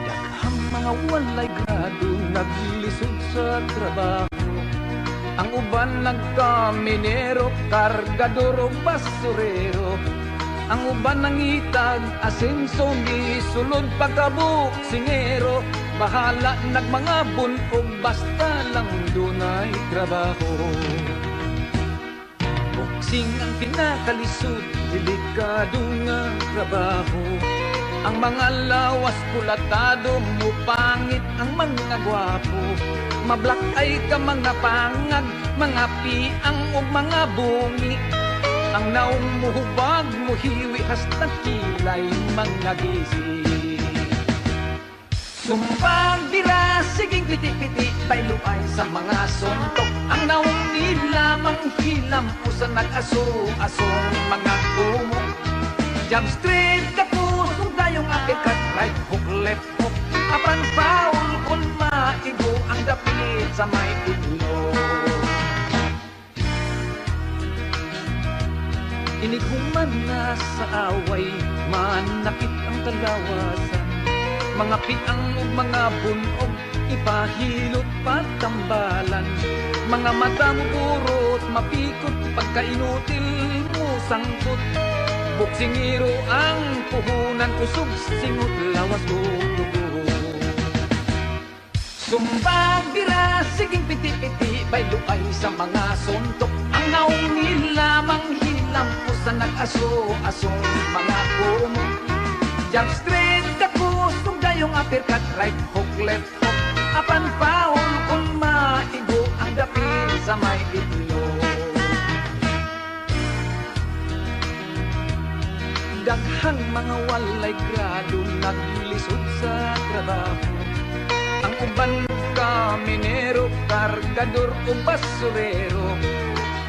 Daghang mga walay grado naglisod sa trabaho. Ang uban nagkaminero, kargador o basurero. Ang uban nangitag, asenso, gisulod pagkabuksingero. Bahala nagmangabon o basta lang dunay trabaho. Boksing ang pinakalisod, delikado nga trabaho. Ang mga lawas kulatado, mupangit ang mga gwapo. Mablak ay ka mga pangag, mga piang o mga bungi. Ang naong muhubag, muhiwi hasta kilay mga gisi. Sumpang dira, siging piti-piti, bayluay sa mga suntok. Ang naong nilamang hilam, usan nag-aso-asong mga umo. Jump straight ka po, sundayong apikat, right hook, left hook. Apan foul, kung maigo ang dapit sa may ulo. Inighuman na sa away, manakit ang kalawasan. Mga piang o mga bunog, ipahilot patambalan. Mga mata mo burot, mapikot, pagkainutil mo sangkot. Buksingiro ang puhunan, usog, singot, lawas, dugo. Sumbag dira, siging piti-piti, bayluay sa mga suntok. Ang naong nilamang hilam, usan nag-aso-asong mga kumo. Jump straight ka po, sundayong uppercut, right hook, left hook. Apan foul, kung maigo ang dapit sa may itlog. Daghang mga walay grado, naglisod sa trabaho. Ang uban kaminero, kargador o basurero.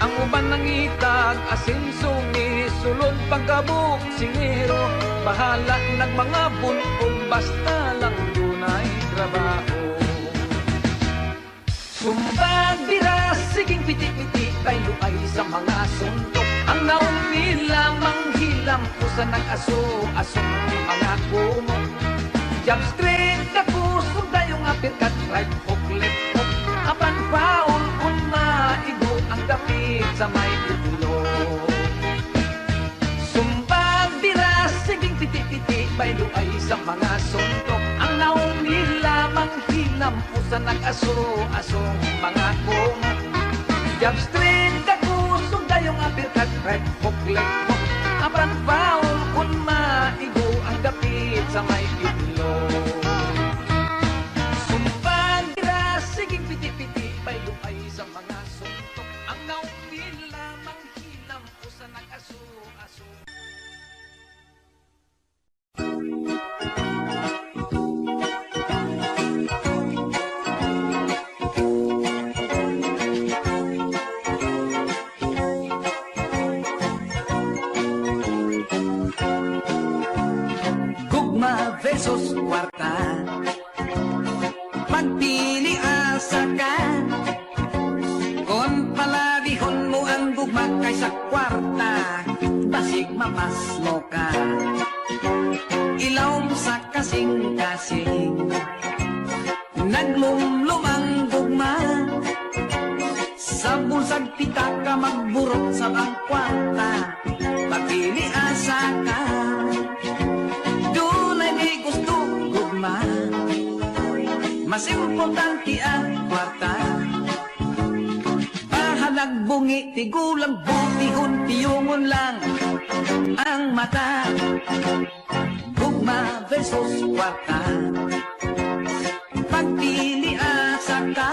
Ang uban ng itag, asinsungi, sulod pagkabuk, singero, bahala ng mga bunong, basta lang dunay trabaho. Sumbag dira, siging piti-piti, tayo ay sa mga suntok. Ang naong nila, manghilam, pusa ng aso, mga kumo. Job street, ako, sundayong apirkat, right hook, left hook. Apan paul, kung maigo ang dapit sa may ulo. Sumbag dira, siging piti-piti, tayo ay sa mga suntok. Ang naong nila, manghilam, pusa ng aso, mga kumo. Job street, ako, sundayong apirkat, right hook, left hook. Apan paul, kung maigo ang dapit sa may ulo. Sumbag dira, siging piti-piti, tayo ay sa mga suntok. Ang naong nila, manghilam, pusa ng aso. Gugma versus kwarta, pagpili asa ka. Kung palabihon mo ang gugma kaysa kwarta, basig mamasmo ka. Ilaw sa kasing-kasing, naglumlum ang gugma. Sa bulsag pita ka magburot sa bang kwarta, pagpili asa ka. Mas importante ang kwarta. Bahalag bungi, tigulang butihon, tiyungon lang ang mata. Gugma versus kwarta, pagpili asa ka.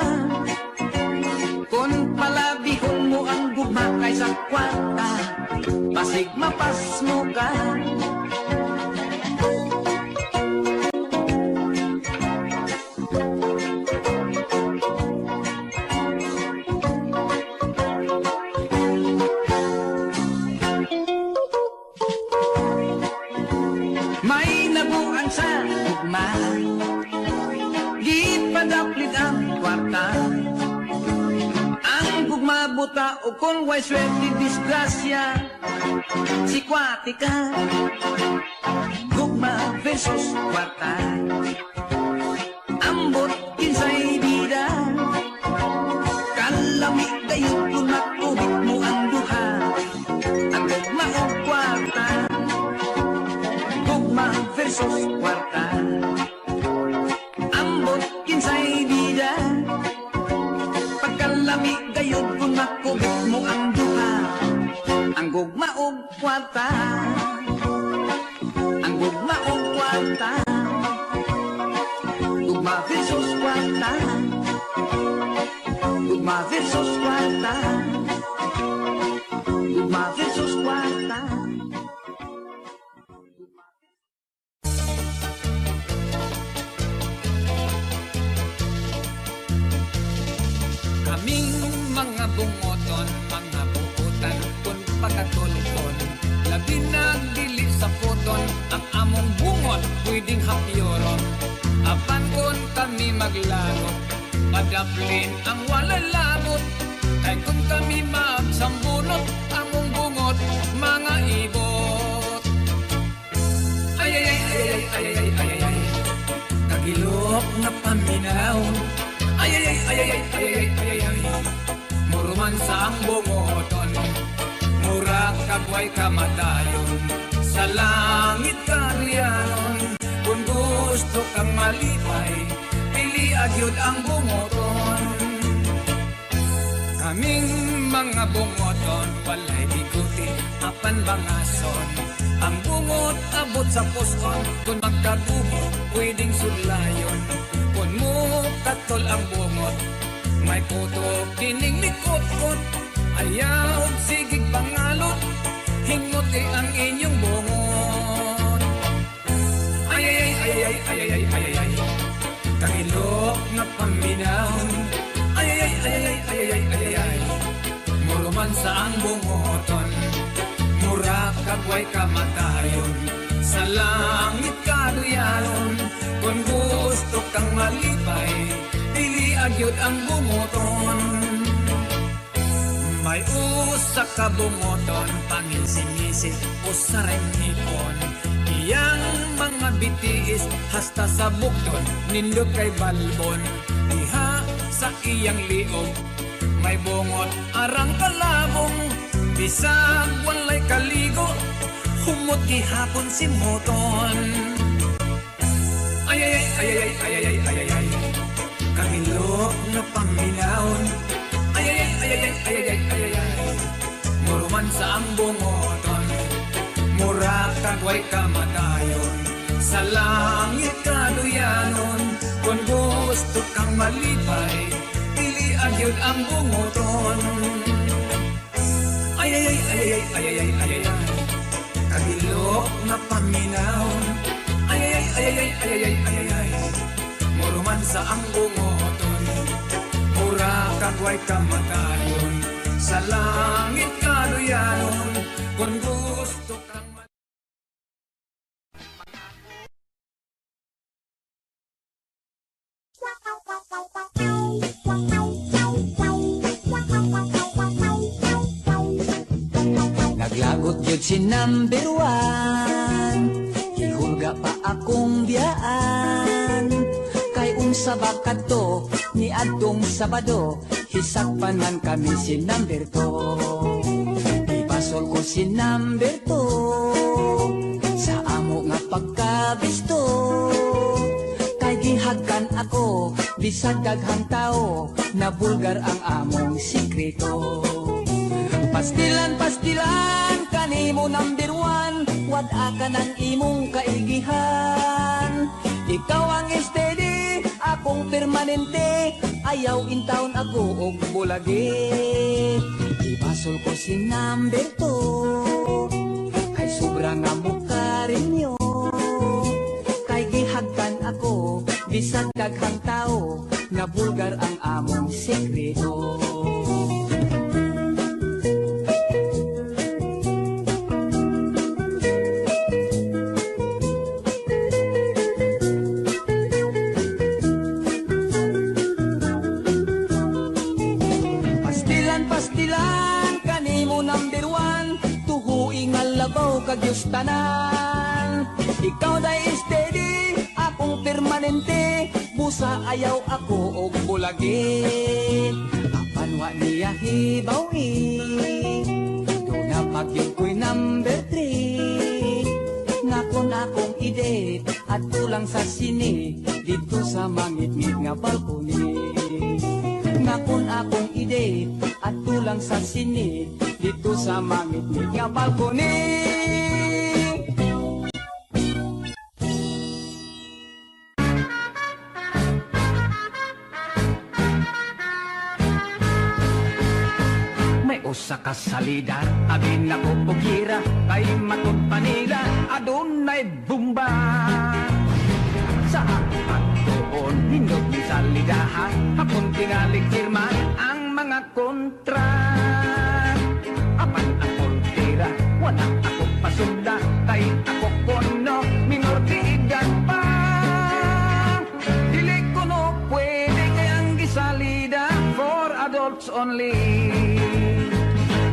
Kung palabihon mo ang gugma kaysa kwarta, basig mapas mo ka. Sa gugma, gipadaplit ang kwarta. Ang gugma buta o kung way swerte disgrasya, si kwate ka. Gugma versus kwarta, ambot kinsay bida. Kalami kayo kung makubit mo ang duha, ang gugma o kwarta. Gugma versus kwarta, ambot kinsay bida. Pagkalami gayod kung makubit mo ang duha, ang gugma o kwarta. Ang gugma o kwarta, gugma versus kwarta. Gugma versus kwarta, gugma versus kwarta. Kaming mga bungoton, mga bukutan, kung pagkatulkon, labi nagdili sa puton, ang among bungot pwedeng hapyoron. Apan kon kami maglagot, padaplin ang walalagot, kay kung kami magsambunot, among bungot mga ibot. Ay ay ay ay ay ay ay ay ay, kagilok na paminaw. Ay ay ay ay ay ay ay ay ay, muruman sa ang bungoton, mura kagway kamatayon, sa langit karyanon. Kung gusto kang malipay, pili agyod ang bungoton. Kaming mga bungoton, walay biguti, apan bangason. Ang bungot abot sa puson, kung magkabumo, pwedeng sudlayon. Kung mo katol ang bungot, may puto kining likot-kot. Ayaw sigig pangalot, hingot ang inyong bungot. Ay ay ay ay ay ay ay ay ay ay, kagilok na paminaw. Ay ay ay ay ay ay ay ay ay, muruman kagway kamatayon. Sa langit kaduyanon, kung gusto kang malipay, dili agyod ang bungoton. May usa ka bungoton, pangising-isip o sarengipon. Iyang mga bitiis, hasta sa bukton, nindot kay balbon. Diha sa iyang liog, may bungot arang kalabong. Bisag walay kaligo, humot gihapon si moton. Ay ay ay ay ay ay ay ay ay ay, kahilok na paminawon. Ay ay ay ay ay ay ay ay ay ay, muruman sa ang bungoton. Mura kagway kamatayon, sa langit kaduyanon. Kung gusto kang malipay, dili agyod ang bungoton. Ay ay ay ay ay ay ay ay ay ay, kahilok na paminawon. Ay ay ay ay ay ay ay ay ay ay, muruman sa ang bungoton. Mura kagway kamatayon, sa langit kaduyanon. Kung gusto kang Naglagot yun si number one, gihulga pa akong biyaan. Kay unsa bakad to, ni adtong Sabado, hisakpanan kami si number two. Ipasol ko si number two, sa amo nga pagkabisto. Kay gihagkan ako, bisag daghang tao, na bulgar ang among sikreto. Pastilan, pastilan, kanimo number one, wad-a ka ng imong kaigihan. Ikaw ang steady, akong permanente, ayaw in town ako og bulagi. Ibasol ko si number two, kay sobra nga mukha rinyo. Kay gihagkan ako, bisag daghang tao, na bulgar ang among sekreto. Pastilan, kanimo number one, tuhuing alabaw kagyos tanan. Ikaw day steady, akong permanente, busa ayaw ako og bulagi. Apan wa niya hibawi, doon na pagyod ko'y number three. Ngakon akong i-date, at tulang sa sine, dito sa mangit-ngit nga balkoni. Ngakon akong i-date, at tulang sa sine, dito sa mangit-ngit nga balkoni. May usa ka salida, abin ako pugira, kay matod panila, adunay bumba. Sa apat doon, hindot ni salidahan, hapon tingalig firman ang mga kontra. Apan ako tira, wala ako pasunda, kay ako kono, minor di edad pa. Dili ko no pwede kayang gisalida, for adults only.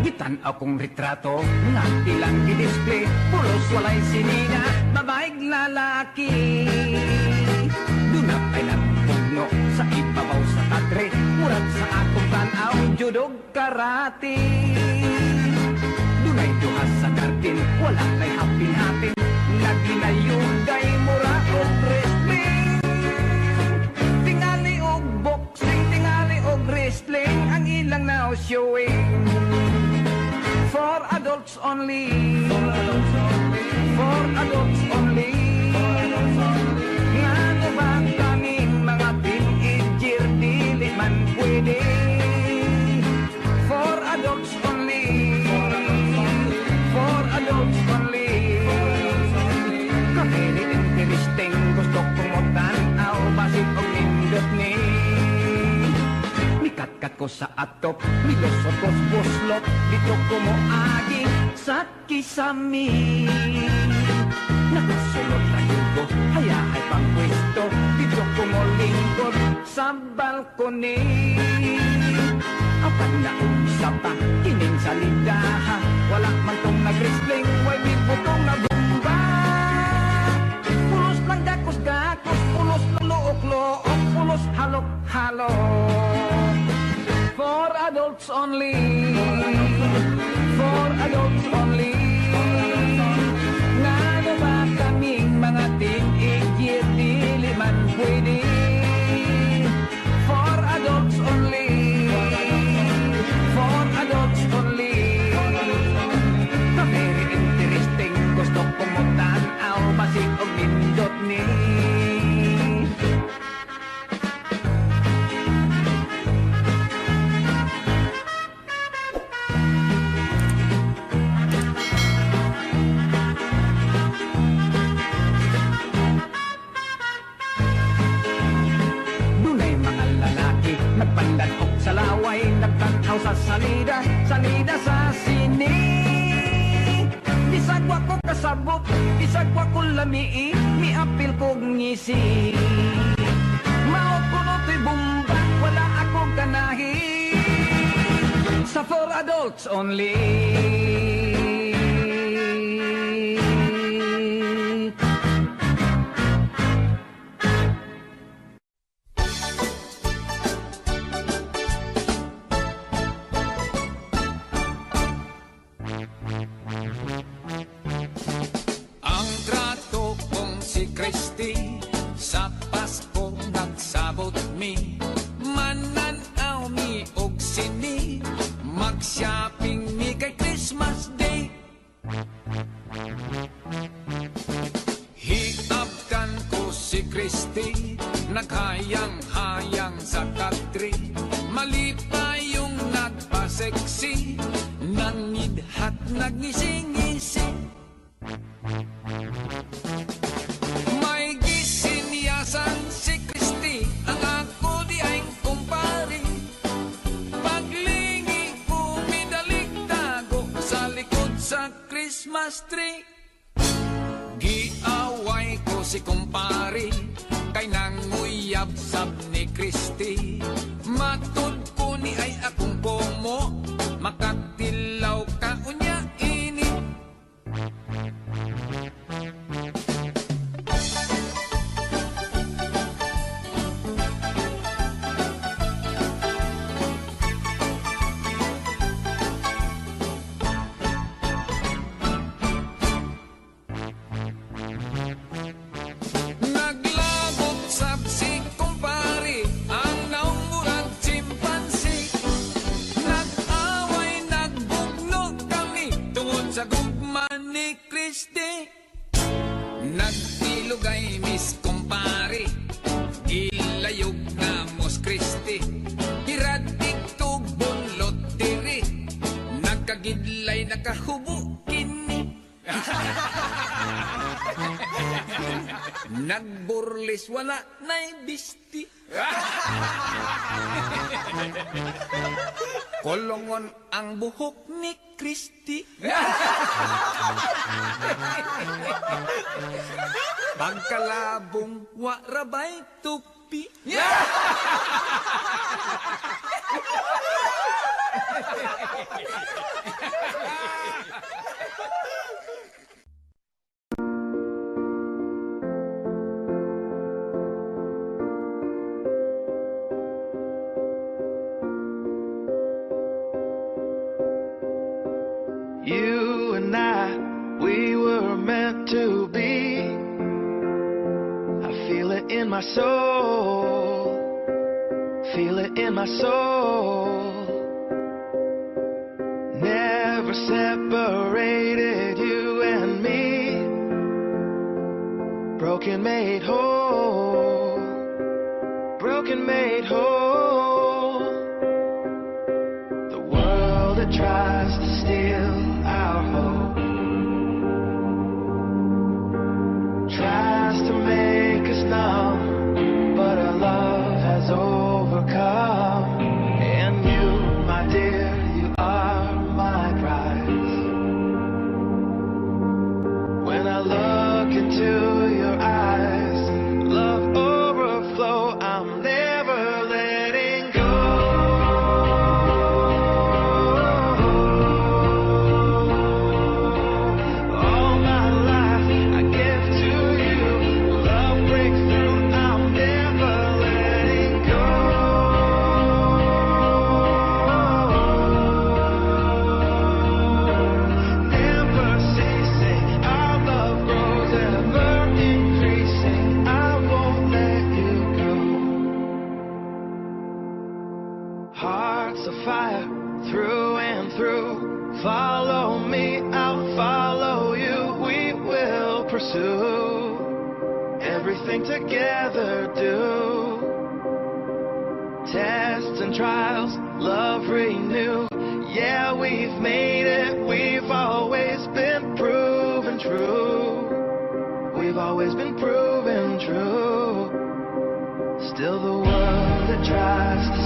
Gitan akong retrato, nga tilang gidisplay, pulos walay sinina, babaeng lalaki. Dunap ay nagpugno sa ibabaw sa kadre, murag sa akong tanaw, judog karate. Dunay duha sa garden, wala kay hapin-hapin, naginayugay mura o wrestling. Tingali og boxing, tingali og wrestling, ang ilang now showing. For adults only, for adults only, for adults only. Nga no ba kaming mga teenager, dili man pwede. For adults only, for adults only. Kami ni interesting, gusto kong magtanaw, basit o nindot ni. Kat ko sa atop, milos o buslot, dito ko mo aging sa kisami. Nakasulot na yugo, hayahay pang pwesto, dito kumulingkod sa balkoni. Apan na usap pa, kining salidaha, wala man tong nag-wrestling, way bibo tong nabumba. Pulos lang gakos-gakos, pulos lang look-look, pulos halok-halok. For adults only, for adults only. Nga ba kaming mga teenager, dili man pwede. For adults only, for adults only. Na very interesting, gusto kong mutanaw, basig og nindot ni. Nagpandatok sa laway, nagtanaw sa salida, salida sa sini. Bisag wa ko kasabot, bisag wa ko lamii, miapil kog ngisi. Maot ko no'y bumba, wala ako ganahi. Sa for adults only. Christy, sa Pasko nagsabot mi, mananaw mi og sini, mag-shopping mi kay Christmas Day. Hiabdan ko si Christy, naghayang-hayang sa country, malipay yung nagpa-sexy, nangidhat nagngisi-ngisi. Si Christy, ang ako di ay kumpari. Paglingi ko midaligtago sa likod sa Christmas tree. Giaway ko si kumpari, kay nanguyab sab ni Christy. Matud ko ni ay akong pomo, makatilaw ka unya ini. Sa gugman ni Christy, nagtilugay Miss Kumpari, ilayog na Mos Christy, hiradik to bunlot diri, nagkagidlay nakahubo kini. Nagburlis wala na'y bisti. Kolongon ang buhok ni Christy. Pagkalabong warabay tupi. You and I, we were meant to be. I feel it in my soul, feel it in my soul. Never separated, you and me. Broken made whole, broken made whole. The world that tries to steal our hope tries to make us numb, but our love has overcome. And you, my dear, you are my prize. hearts afire through and through. Follow me, I'll follow you. We will pursue everything together. Do tests and trials, love renew. Yeah, we've made it. We've always been proven true. We've always been proven true. Still the world that tries to